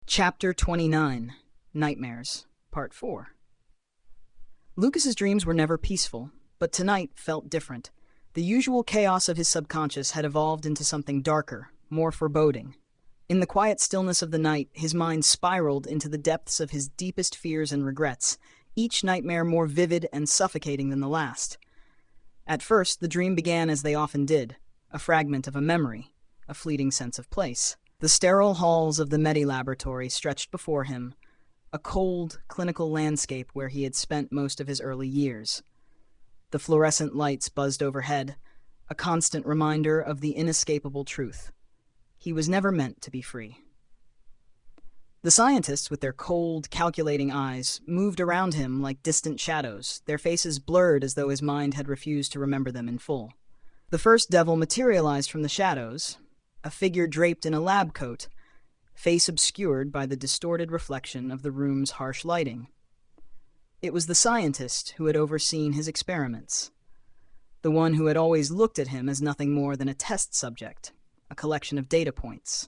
Chapter 29, Nightmares, Part 4. Lucas's dreams were never peaceful, but tonight felt different. The usual chaos of his subconscious had evolved into something darker, more foreboding. In the quiet stillness of the night, his mind spiraled into the depths of his deepest fears and regrets, each nightmare more vivid and suffocating than the last. At first, the dream began as they often did, a fragment of a memory, a fleeting sense of place. The sterile halls of the Laboratory stretched before him, a cold, clinical landscape where he had spent most of his early years. The fluorescent lights buzzed overhead, a constant reminder of the inescapable truth. He was never meant to be free. The scientists, with their cold, calculating eyes, moved around him like distant shadows, their faces blurred as though his mind had refused to remember them in full. The first devil materialized from the shadows, a figure draped in a lab coat, face obscured by the distorted reflection of the room's harsh lighting. It was the scientist who had overseen his experiments, the one who had always looked at him as nothing more than a test subject, a collection of data points.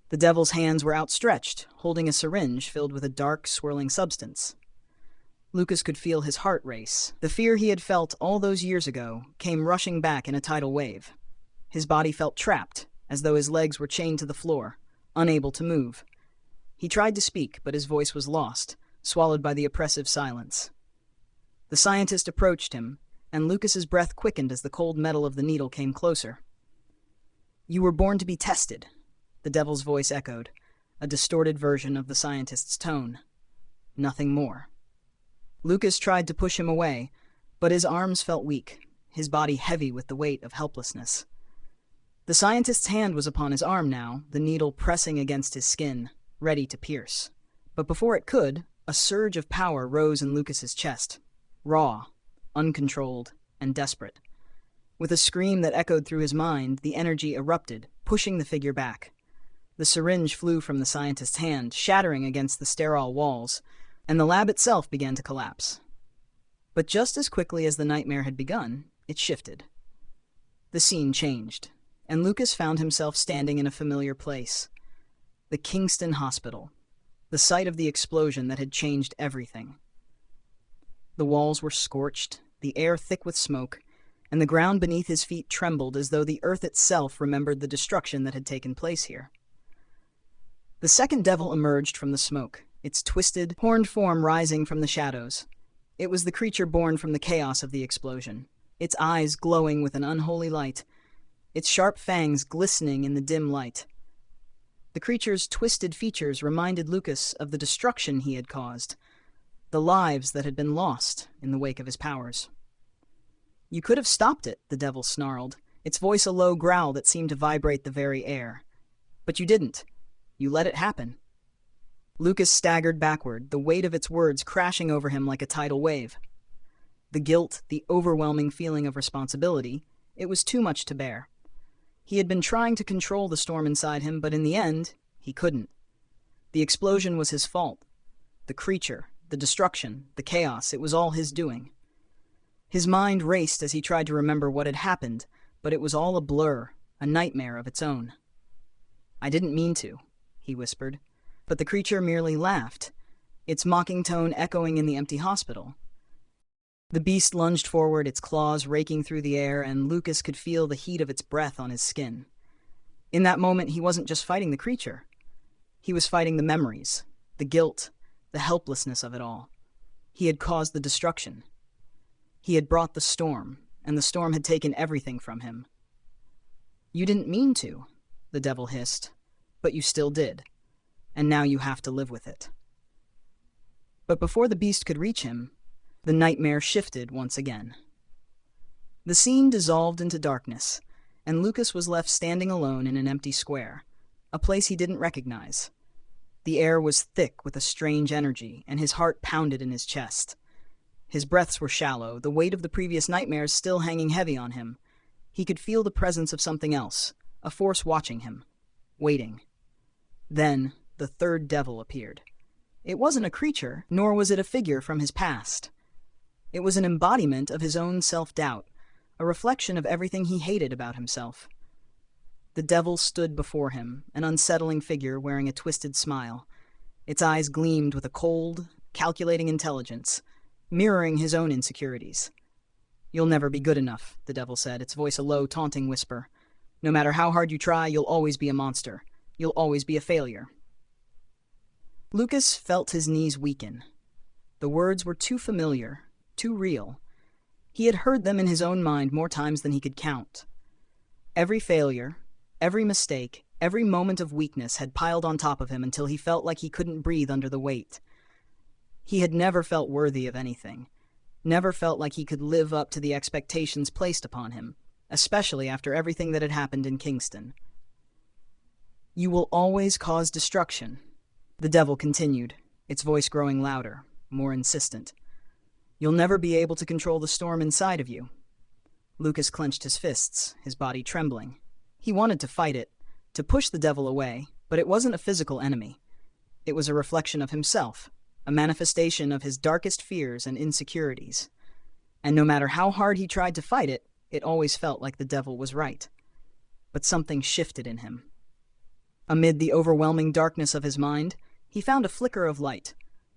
The devil's hands were outstretched, holding a syringe filled with a dark, swirling substance. Lucas could feel his heart race. The fear he had felt all those years ago came rushing back in a tidal wave. His body felt trapped, as though his legs were chained to the floor, unable to move. He tried to speak, but his voice was lost, swallowed by the oppressive silence. The scientist approached him, and Lucas's breath quickened as the cold metal of the needle came closer. "You were born to be tested," the devil's voice echoed, a distorted version of the scientist's tone. Nothing more. Lucas tried to push him away, but his arms felt weak, his body heavy with the weight of helplessness. The scientist's hand was upon his arm now, the needle pressing against his skin, ready to pierce. But before it could, a surge of power rose in Lucas's chest, raw, uncontrolled, and desperate. With a scream that echoed through his mind, the energy erupted, pushing the figure back. The syringe flew from the scientist's hand, shattering against the sterile walls, and the lab itself began to collapse. But just as quickly as the nightmare had begun, it shifted. The scene changed, and Lucas found himself standing in a familiar place. The Kingston Hospital, the site of the explosion that had changed everything. The walls were scorched, the air thick with smoke, and the ground beneath his feet trembled as though the earth itself remembered the destruction that had taken place here. The second devil emerged from the smoke, its twisted, horned form rising from the shadows. It was the creature born from the chaos of the explosion, its eyes glowing with an unholy light, its sharp fangs glistening in the dim light. The creature's twisted features reminded Lucas of the destruction he had caused, the lives that had been lost in the wake of his powers. "You could have stopped it," the devil snarled, its voice a low growl that seemed to vibrate the very air. "But you didn't. You let it happen." Lucas staggered backward, the weight of its words crashing over him like a tidal wave. The guilt, the overwhelming feeling of responsibility, it was too much to bear. He had been trying to control the storm inside him, but in the end, he couldn't. The explosion was his fault. The creature, the destruction, the chaos, it was all his doing. His mind raced as he tried to remember what had happened, but it was all a blur, a nightmare of its own. "I didn't mean to," he whispered, but the creature merely laughed, its mocking tone echoing in the empty hospital. The beast lunged forward, its claws raking through the air, and Lucas could feel the heat of its breath on his skin. In that moment, he wasn't just fighting the creature. He was fighting the memories, the guilt, the helplessness of it all. He had caused the destruction. He had brought the storm, and the storm had taken everything from him. "You didn't mean to," the devil hissed, "but you still did, and now you have to live with it." But before the beast could reach him, the nightmare shifted once again. The scene dissolved into darkness, and Lucas was left standing alone in an empty square, a place he didn't recognize. The air was thick with a strange energy, and his heart pounded in his chest. His breaths were shallow, the weight of the previous nightmares still hanging heavy on him. He could feel the presence of something else, a force watching him, waiting. Then the third devil appeared. It wasn't a creature, nor was it a figure from his past. It was an embodiment of his own self-doubt, a reflection of everything he hated about himself. The devil stood before him, an unsettling figure wearing a twisted smile. Its eyes gleamed with a cold, calculating intelligence, mirroring his own insecurities. "You'll never be good enough," the devil said, its voice a low, taunting whisper. "No matter how hard you try, you'll always be a monster. You'll always be a failure." Lucas felt his knees weaken. The words were too familiar, too real. He had heard them in his own mind more times than he could count. Every failure, every mistake, every moment of weakness had piled on top of him until he felt like he couldn't breathe under the weight. He had never felt worthy of anything, never felt like he could live up to the expectations placed upon him, especially after everything that had happened in Kingston. "You will always cause destruction," the devil continued, its voice growing louder, more insistent. "You'll never be able to control the storm inside of you." Lucas clenched his fists, his body trembling. He wanted to fight it, to push the devil away, but it wasn't a physical enemy. It was a reflection of himself, a manifestation of his darkest fears and insecurities. And no matter how hard he tried to fight it, it always felt like the devil was right. But something shifted in him. Amid the overwhelming darkness of his mind, he found a flicker of light,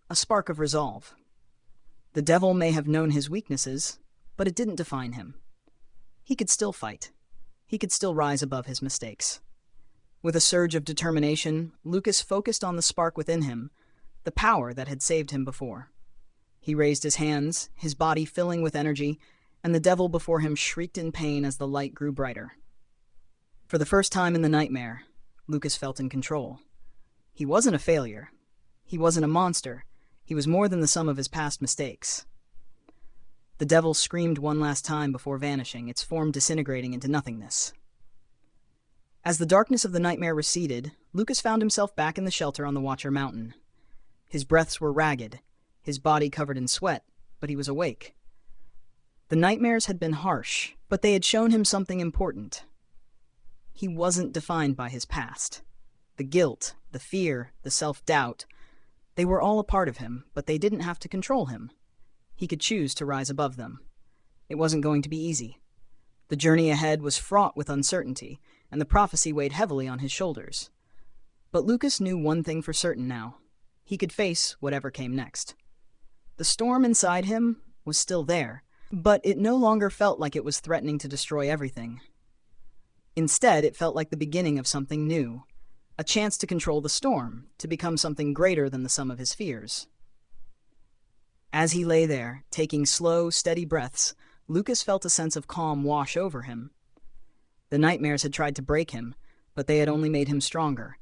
a spark of resolve. The devil may have known his weaknesses, but it didn't define him. He could still fight. He could still rise above his mistakes. With a surge of determination, Lucas focused on the spark within him, the power that had saved him before. He raised his hands, his body filling with energy, and the devil before him shrieked in pain as the light grew brighter. For the first time in the nightmare, Lucas felt in control. He wasn't a failure. He wasn't a monster. He was more than the sum of his past mistakes. The devil screamed one last time before vanishing, its form disintegrating into nothingness. As the darkness of the nightmare receded, Lucas found himself back in the shelter on the Watcher Mountain. His breaths were ragged, his body covered in sweat, but he was awake. The nightmares had been harsh, but they had shown him something important. He wasn't defined by his past. The guilt, the fear, the self-doubt, they were all a part of him, but they didn't have to control him. He could choose to rise above them. It wasn't going to be easy. The journey ahead was fraught with uncertainty, and the prophecy weighed heavily on his shoulders. But Lucas knew one thing for certain now. He could face whatever came next. The storm inside him was still there, but it no longer felt like it was threatening to destroy everything. Instead, it felt like the beginning of something new, a chance to control the storm, to become something greater than the sum of his fears. As he lay there, taking slow, steady breaths, Lucas felt a sense of calm wash over him. The nightmares had tried to break him, but they had only made him stronger.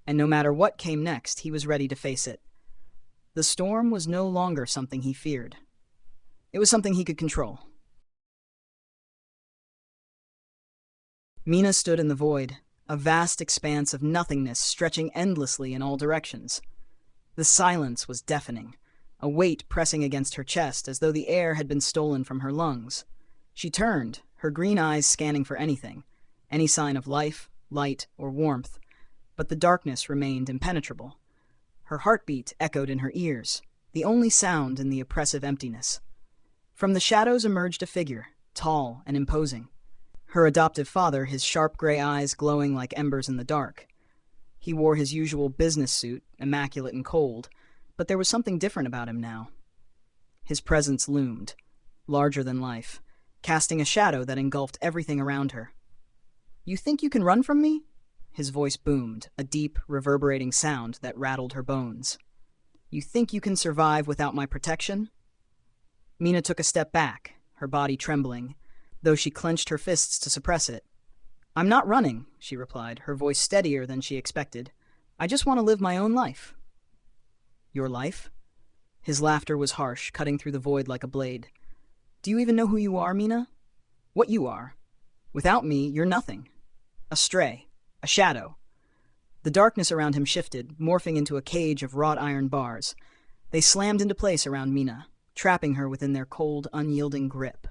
And no matter what came next, he was ready to face it. The storm was no longer something he feared. It was something he could control. Mina stood in the void, a vast expanse of nothingness stretching endlessly in all directions. The silence was deafening, a weight pressing against her chest as though the air had been stolen from her lungs. She turned, her green eyes scanning for anything, any sign of life, light, or warmth, but the darkness remained impenetrable. Her heartbeat echoed in her ears, the only sound in the oppressive emptiness. From the shadows emerged a figure, tall and imposing. Her adoptive father, his sharp gray eyes glowing like embers in the dark. He wore his usual business suit, immaculate and cold, but there was something different about him now. His presence loomed, larger than life, casting a shadow that engulfed everything around her. "You think you can run from me?" His voice boomed, a deep, reverberating sound that rattled her bones. "You think you can survive without my protection?" Mina took a step back, her body trembling, though she clenched her fists to suppress it. "I'm not running," she replied, her voice steadier than she expected. "I just want to live my own life." "Your life?" His laughter was harsh, cutting through the void like a blade. "Do you even know who you are, Mina? What you are? Without me, you're nothing. A stray. A shadow." The darkness around him shifted, morphing into a cage of wrought iron bars. They slammed into place around Mina, trapping her within their cold, unyielding grip.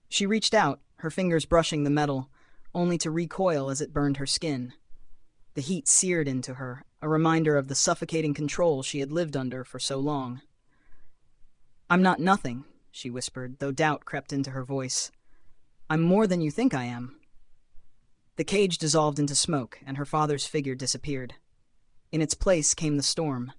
She reached out, her fingers brushing the metal, only to recoil as it burned her skin. The heat seared into her, a reminder of the suffocating control she had lived under for so long. "I'm not nothing," she whispered, though doubt crept into her voice. "I'm more than you think I am." The cage dissolved into smoke, and her father's figure disappeared. In its place came the storm.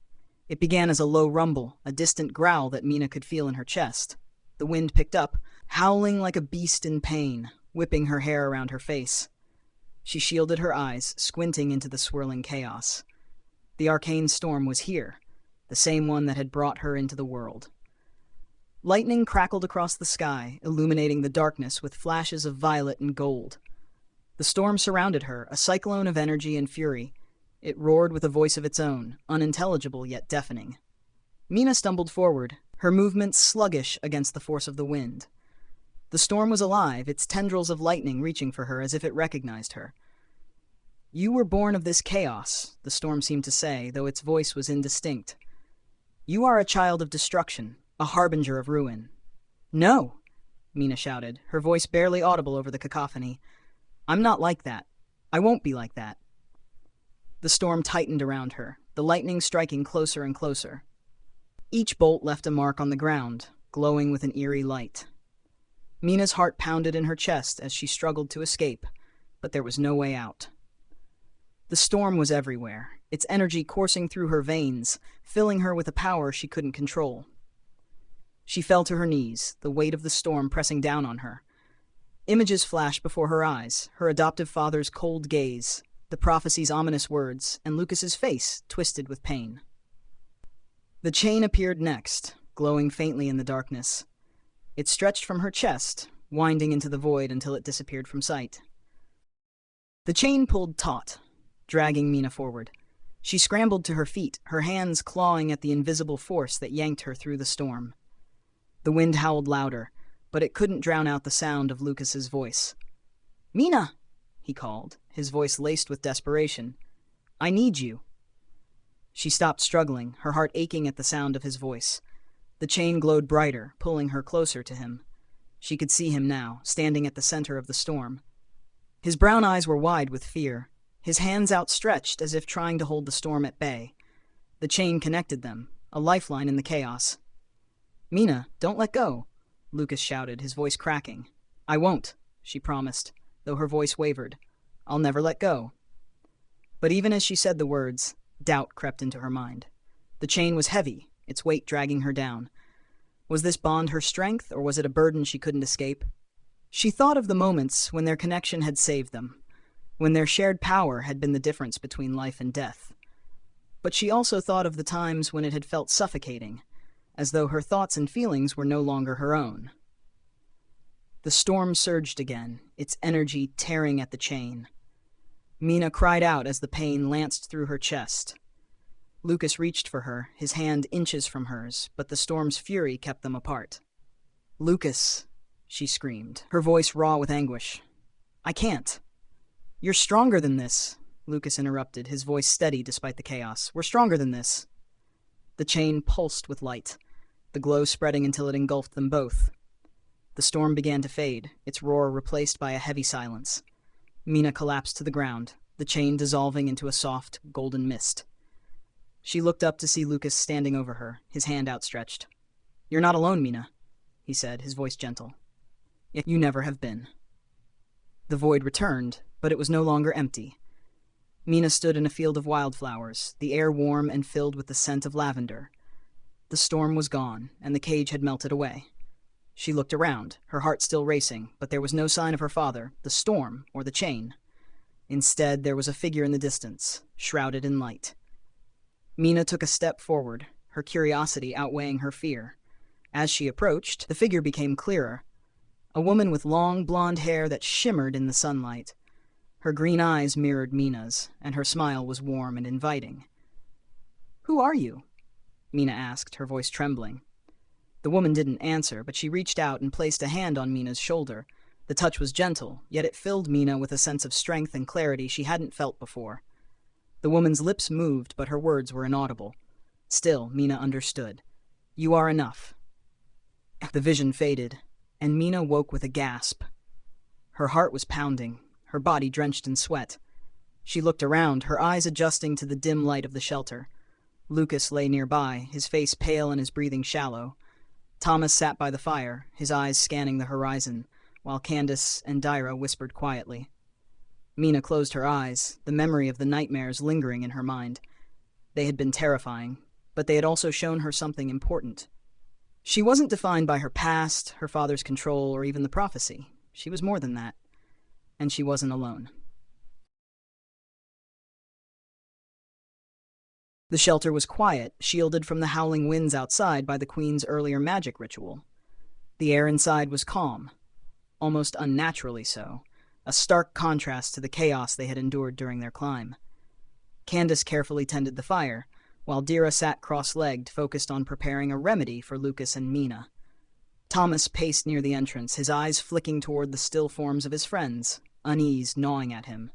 It began as a low rumble, a distant growl that Mina could feel in her chest. The wind picked up, howling like a beast in pain, whipping her hair around her face. She shielded her eyes, squinting into the swirling chaos. The arcane storm was here, the same one that had brought her into the world. Lightning crackled across the sky, illuminating the darkness with flashes of violet and gold. The storm surrounded her, a cyclone of energy and fury. It roared with a voice of its own, unintelligible yet deafening. Mina stumbled forward, her movements sluggish against the force of the wind. The storm was alive, its tendrils of lightning reaching for her as if it recognized her. "You were born of this chaos," the storm seemed to say, though its voice was indistinct. "You are a child of destruction, a harbinger of ruin." "No!" Mina shouted, her voice barely audible over the cacophony. "I'm not like that. I won't be like that." The storm tightened around her, the lightning striking closer and closer. Each bolt left a mark on the ground, glowing with an eerie light. Mina's heart pounded in her chest as she struggled to escape, but there was no way out. The storm was everywhere, its energy coursing through her veins, filling her with a power she couldn't control. She fell to her knees, the weight of the storm pressing down on her. Images flashed before her eyes, her adoptive father's cold gaze, the prophecy's ominous words, and Lucas's face twisted with pain. The chain appeared next, glowing faintly in the darkness. It stretched from her chest, winding into the void until it disappeared from sight. The chain pulled taut, dragging Mina forward. She scrambled to her feet, her hands clawing at the invisible force that yanked her through the storm. The wind howled louder, but it couldn't drown out the sound of Lucas's voice. "Mina!" he called, his voice laced with desperation. "I need you." She stopped struggling, her heart aching at the sound of his voice. The chain glowed brighter, pulling her closer to him. She could see him now, standing at the center of the storm. His brown eyes were wide with fear, his hands outstretched as if trying to hold the storm at bay. The chain connected them, a lifeline in the chaos. "Mina, don't let go," Lucas shouted, his voice cracking. "I won't," she promised, though her voice wavered. "I'll never let go." But even as she said the words, doubt crept into her mind. The chain was heavy, its weight dragging her down. Was this bond her strength, or was it a burden she couldn't escape? She thought of the moments when their connection had saved them, when their shared power had been the difference between life and death. But she also thought of the times when it had felt suffocating, as though her thoughts and feelings were no longer her own. The storm surged again, its energy tearing at the chain. Mina cried out as the pain lanced through her chest. Lucas reached for her, his hand inches from hers, but the storm's fury kept them apart. "Lucas," she screamed, her voice raw with anguish. "I can't." "You're stronger than this," Lucas interrupted, his voice steady despite the chaos. "We're stronger than this." The chain pulsed with light, the glow spreading until it engulfed them both. The storm began to fade, its roar replaced by a heavy silence. Mina collapsed to the ground, the chain dissolving into a soft, golden mist. She looked up to see Lucas standing over her, his hand outstretched. "You're not alone, Mina," he said, his voice gentle. "Yet you never have been." The void returned, but it was no longer empty. Mina stood in a field of wildflowers, the air warm and filled with the scent of lavender. The storm was gone, and the cage had melted away. She looked around, her heart still racing, but there was no sign of her father, the storm, or the chain. Instead, there was a figure in the distance, shrouded in light. Mina took a step forward, her curiosity outweighing her fear. As she approached, the figure became clearer. A woman with long, blonde hair that shimmered in the sunlight. Her green eyes mirrored Mina's, and her smile was warm and inviting. "Who are you?" Mina asked, her voice trembling. The woman didn't answer, but she reached out and placed a hand on Mina's shoulder. The touch was gentle, yet it filled Mina with a sense of strength and clarity she hadn't felt before. The woman's lips moved, but her words were inaudible. Still, Mina understood. "You are enough." The vision faded, and Mina woke with a gasp. Her heart was pounding, her body drenched in sweat. She looked around, her eyes adjusting to the dim light of the shelter. Lucas lay nearby, his face pale and his breathing shallow. Thomas sat by the fire, his eyes scanning the horizon, while Candice and Dira whispered quietly. Mina closed her eyes, the memory of the nightmares lingering in her mind. They had been terrifying, but they had also shown her something important. She wasn't defined by her past, her father's control, or even the prophecy. She was more than that. And she wasn't alone. The shelter was quiet, shielded from the howling winds outside by the Queen's earlier magic ritual. The air inside was calm, almost unnaturally so, a stark contrast to the chaos they had endured during their climb. Candice carefully tended the fire, while Dira sat cross-legged, focused on preparing a remedy for Lucas and Mina. Thomas paced near the entrance, his eyes flicking toward the still forms of his friends, unease gnawing at him.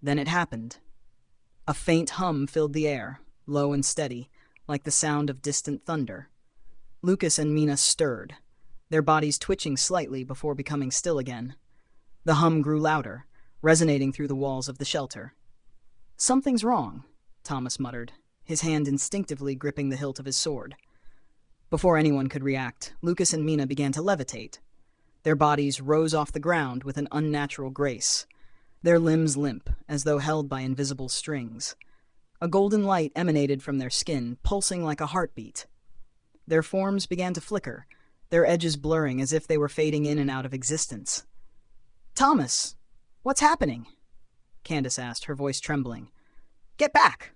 Then it happened. A faint hum filled the air, low and steady, like the sound of distant thunder. Lucas and Mina stirred, their bodies twitching slightly before becoming still again. The hum grew louder, resonating through the walls of the shelter. "Something's wrong," Thomas muttered, his hand instinctively gripping the hilt of his sword. Before anyone could react, Lucas and Mina began to levitate. Their bodies rose off the ground with an unnatural grace, their limbs limp, as though held by invisible strings. A golden light emanated from their skin, pulsing like a heartbeat. Their forms began to flicker, their edges blurring as if they were fading in and out of existence. "Thomas, what's happening?" Candice asked, her voice trembling. "Get back!"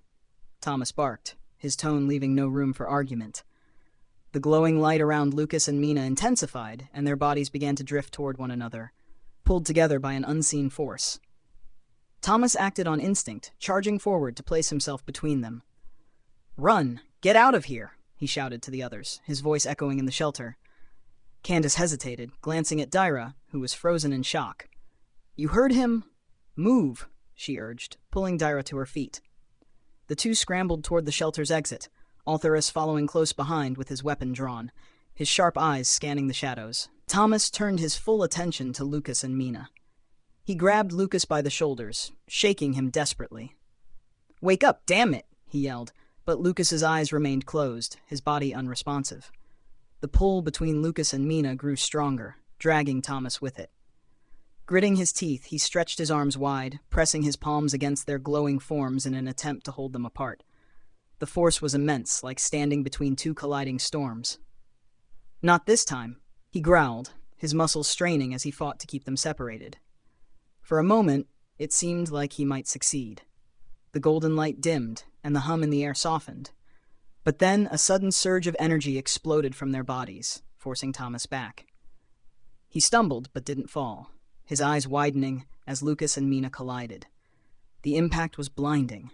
Thomas barked, his tone leaving no room for argument. The glowing light around Lucas and Mina intensified, and their bodies began to drift toward one another, pulled together by an unseen force. Thomas acted on instinct, charging forward to place himself between them. "Run! Get out of here!" he shouted to the others, his voice echoing in the shelter. Candice hesitated, glancing at Dira, who was frozen in shock. "You heard him? Move!" she urged, pulling Dira to her feet. The two scrambled toward the shelter's exit, Altheris following close behind with his weapon drawn, his sharp eyes scanning the shadows. Thomas turned his full attention to Lucas and Mina. He grabbed Lucas by the shoulders, shaking him desperately. "Wake up, damn it!" he yelled, but Lucas's eyes remained closed, his body unresponsive. The pull between Lucas and Mina grew stronger, dragging Thomas with it. Gritting his teeth, he stretched his arms wide, pressing his palms against their glowing forms in an attempt to hold them apart. The force was immense, like standing between two colliding storms. "Not this time," he growled, his muscles straining as he fought to keep them separated. For a moment, it seemed like he might succeed. The golden light dimmed, and the hum in the air softened. But then a sudden surge of energy exploded from their bodies, forcing Thomas back. He stumbled, but didn't fall, his eyes widening as Lucas and Mina collided. The impact was blinding.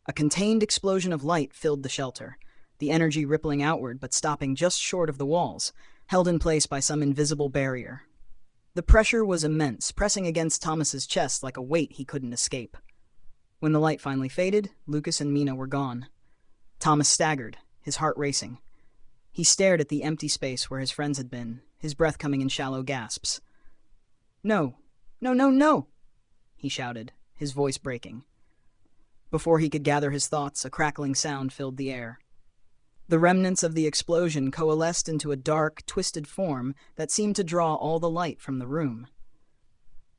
A contained explosion of light filled the shelter, the energy rippling outward but stopping just short of the walls, held in place by some invisible barrier. The pressure was immense, pressing against Thomas's chest like a weight he couldn't escape. When the light finally faded, Lucas and Mina were gone. Thomas staggered, his heart racing. He stared at the empty space where his friends had been, his breath coming in shallow gasps. "No, no, no, no!" he shouted, his voice breaking. Before he could gather his thoughts, a crackling sound filled the air. The remnants of the explosion coalesced into a dark, twisted form that seemed to draw all the light from the room.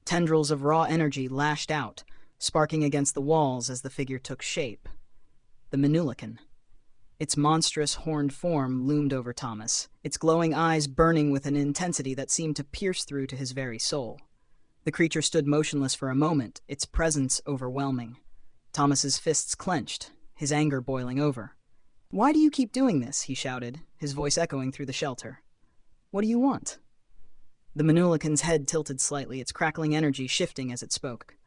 Tendrils of raw energy lashed out, sparking against the walls as the figure took shape. The Minulican. Its monstrous, horned form loomed over Thomas, its glowing eyes burning with an intensity that seemed to pierce through to his very soul. The creature stood motionless for a moment, its presence overwhelming. Thomas's fists clenched, his anger boiling over. "Why do you keep doing this?" he shouted, his voice echoing through the shelter. "What do you want?" The Minulican's head tilted slightly, its crackling energy shifting as it spoke.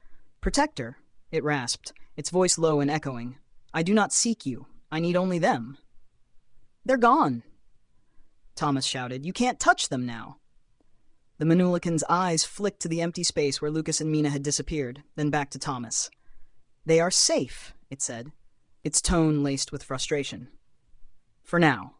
"Protector," it rasped, its voice low and echoing. "I do not seek you. I need only them." "They're gone," Thomas shouted. "You can't touch them now." The Minulican's eyes flicked to the empty space where Lucas and Mina had disappeared, then back to Thomas. "They are safe," it said, its tone laced with frustration. "For now."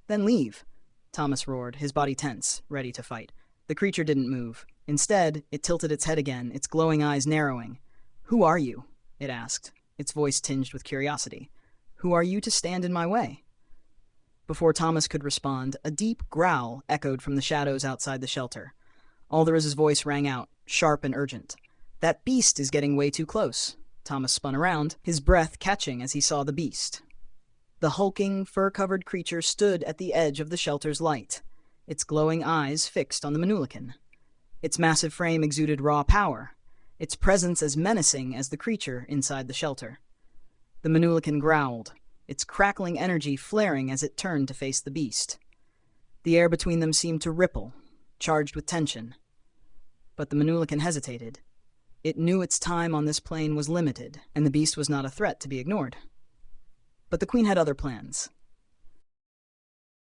"Then leave," Thomas roared, his body tense, ready to fight. The creature didn't move. Instead, it tilted its head again, its glowing eyes narrowing. "Who are you?" it asked, its voice tinged with curiosity. "Who are you to stand in my way?" Before Thomas could respond, a deep growl echoed from the shadows outside the shelter. Altheris's voice rang out, sharp and urgent. That beast is getting way too close. Thomas spun around, his breath catching as he saw the beast. The hulking, fur-covered creature stood at the edge of the shelter's light, its glowing eyes fixed on the Minulican. Its massive frame exuded raw power, its presence as menacing as the creature inside the shelter. The Minulican growled, its crackling energy flaring as it turned to face the beast. The air between them seemed to ripple, charged with tension. But the Minulican hesitated. It knew its time on this plane was limited, and the beast was not a threat to be ignored. But the queen had other plans.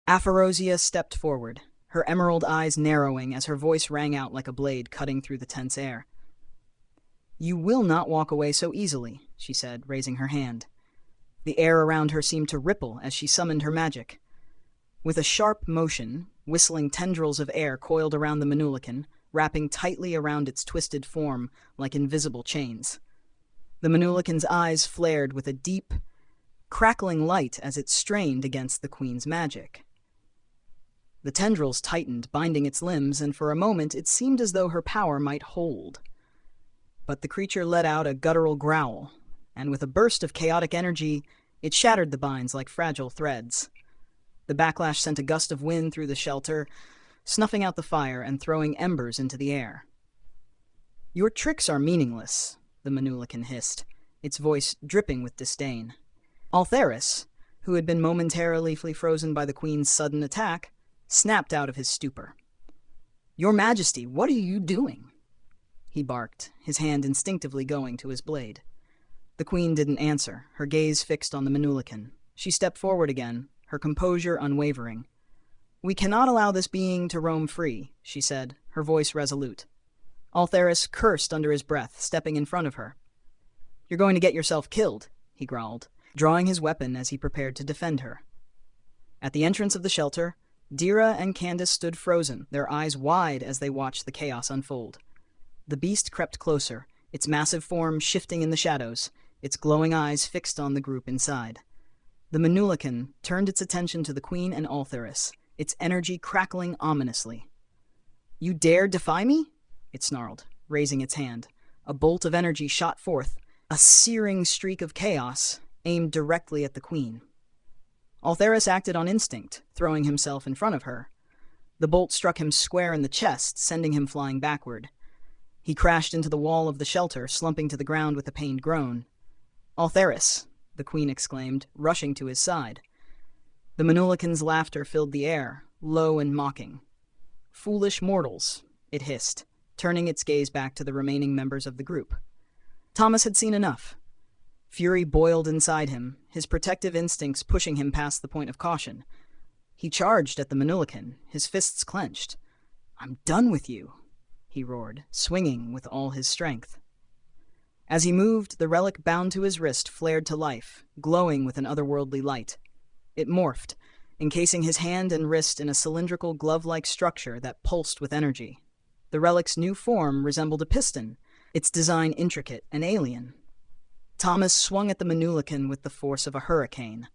Aphyrosia stepped forward, her emerald eyes narrowing as her voice rang out like a blade cutting through the tense air. "You will not walk away so easily," she said, raising her hand. The air around her seemed to ripple as she summoned her magic. With a sharp motion, whistling tendrils of air coiled around the Minulican, wrapping tightly around its twisted form like invisible chains. The Minulican's eyes flared with a deep, crackling light as it strained against the queen's magic. The tendrils tightened, binding its limbs, and for a moment it seemed as though her power might hold. But the creature let out a guttural growl, and with a burst of chaotic energy, it shattered the binds like fragile threads. The backlash sent a gust of wind through the shelter, snuffing out the fire and throwing embers into the air. "Your tricks are meaningless," the Minulican hissed, its voice dripping with disdain. Altheris, who had been momentarily frozen by the queen's sudden attack, snapped out of his stupor. "Your Majesty, what are you doing?" he barked, his hand instinctively going to his blade. The queen didn't answer, her gaze fixed on the Minulican. She stepped forward again, her composure unwavering. "We cannot allow this being to roam free," she said, her voice resolute. Altheris cursed under his breath, stepping in front of her. "You're going to get yourself killed," he growled, drawing his weapon as he prepared to defend her. At the entrance of the shelter, Dira and Candice stood frozen, their eyes wide as they watched the chaos unfold. The beast crept closer, its massive form shifting in the shadows, its glowing eyes fixed on the group inside. The Minulican turned its attention to the queen and Altheris, its energy crackling ominously. "You dare defy me?" it snarled, raising its hand. A bolt of energy shot forth, a searing streak of chaos, aimed directly at the queen. Altheris acted on instinct, throwing himself in front of her. The bolt struck him square in the chest, sending him flying backward. He crashed into the wall of the shelter, slumping to the ground with a pained groan. "Altheris!" the queen exclaimed, rushing to his side. The Minulican's laughter filled the air, low and mocking. "Foolish mortals," it hissed, turning its gaze back to the remaining members of the group. Thomas had seen enough. Fury boiled inside him, his protective instincts pushing him past the point of caution. He charged at the Minulican, his fists clenched. "I'm done with you," he roared, swinging with all his strength. As he moved, the relic bound to his wrist flared to life, glowing with an otherworldly light. It morphed, encasing his hand and wrist in a cylindrical glove-like structure that pulsed with energy. The relic's new form resembled a piston, its design intricate and alien. Thomas swung at the Minulican with the force of a hurricane,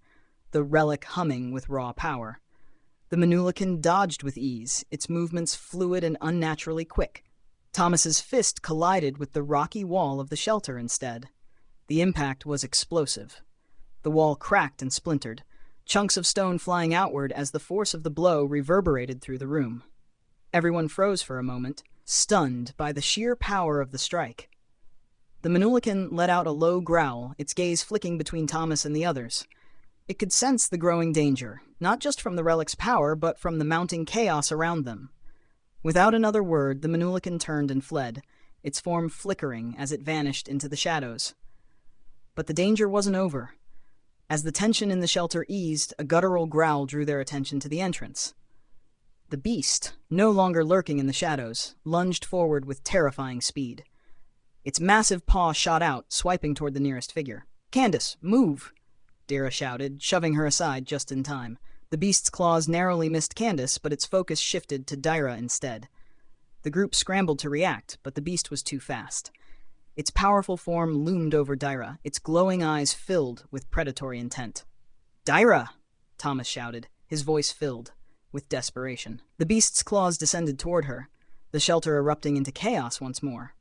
the relic humming with raw power. The Minulican dodged with ease, its movements fluid and unnaturally quick. Thomas's fist collided with the rocky wall of the shelter instead. The impact was explosive. The wall cracked and splintered, chunks of stone flying outward as the force of the blow reverberated through the room. Everyone froze for a moment, stunned by the sheer power of the strike. The Minulican let out a low growl, its gaze flicking between Thomas and the others. It could sense the growing danger, not just from the relic's power, but from the mounting chaos around them. Without another word, the Minulican turned and fled, its form flickering as it vanished into the shadows. But the danger wasn't over. As the tension in the shelter eased, a guttural growl drew their attention to the entrance. The beast, no longer lurking in the shadows, lunged forward with terrifying speed. Its massive paw shot out, swiping toward the nearest figure. "Candice, move!" Dira shouted, shoving her aside just in time. The beast's claws narrowly missed Candice, but its focus shifted to Dira instead. The group scrambled to react, but the beast was too fast. Its powerful form loomed over Dira, its glowing eyes filled with predatory intent. "Dira!" Thomas shouted, his voice filled with desperation. The beast's claws descended toward her, the shelter erupting into chaos once more.